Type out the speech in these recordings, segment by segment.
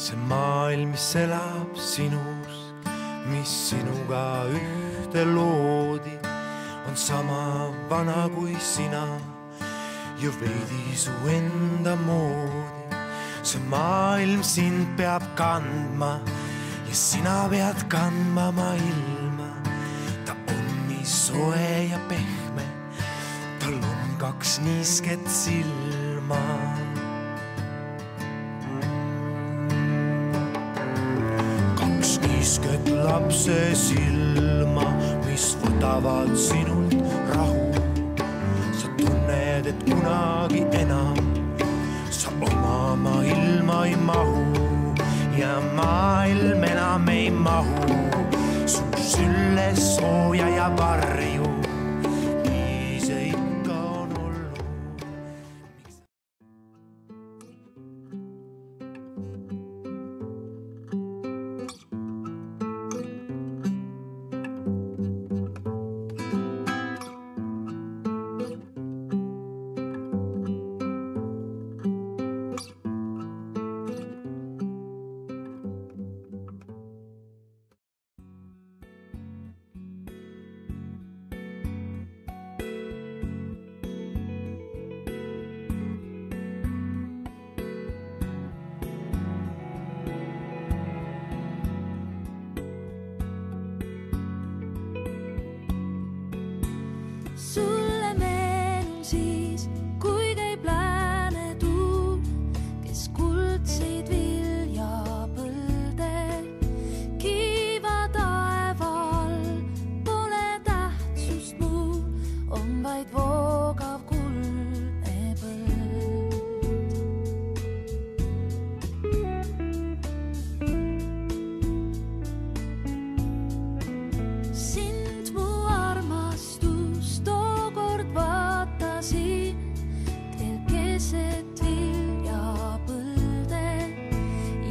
see maailm, mis elab sinus, mis sinuga ühte loodi, on sama vana kui sina ja veidi su enda moodi. See maailm sind peab kandma ja sina pead kandma maailma. Ta on nii soe ja pehme, tal on 2 niisket silma. Niisket lapse silma, mis võtavad sinult rahu. Sa tunned, et kunagi enam sa oma maailma ei mahu ja maailm enam ei mahu su sülle sooja ja varju. Nii see ikka on olnud. Sulle meenun siis, kui käib lääne tuul, kes kuldseid viljapõlde. Kiiva taeval pole tähtsust muud, on vaid voogav kuldne põld. Sind mu armastus vaatasin teil keset viljapõlde.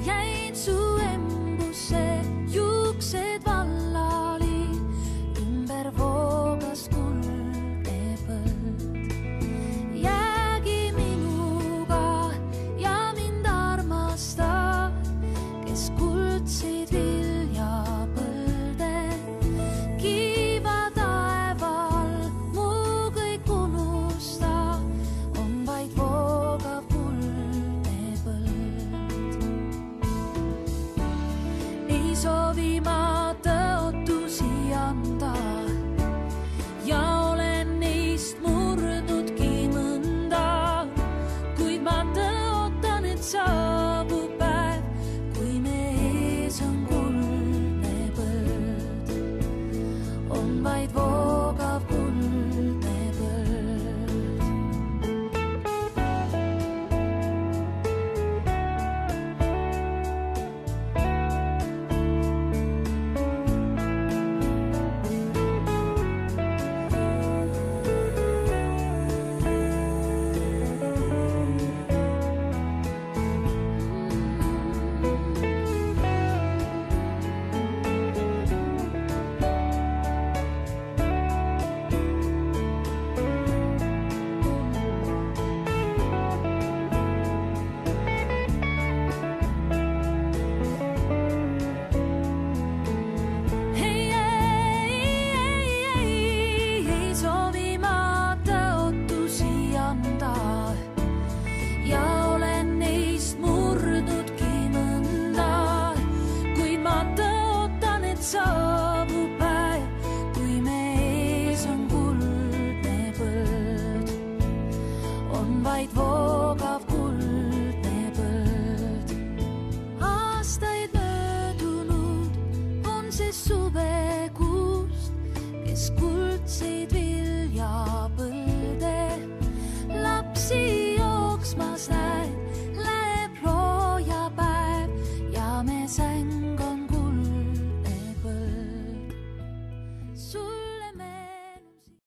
Jäin su embusse, juuksed vallali, ümber voogas kuldne põld. Jäägi minuga ja mind armasta, kes kuldseid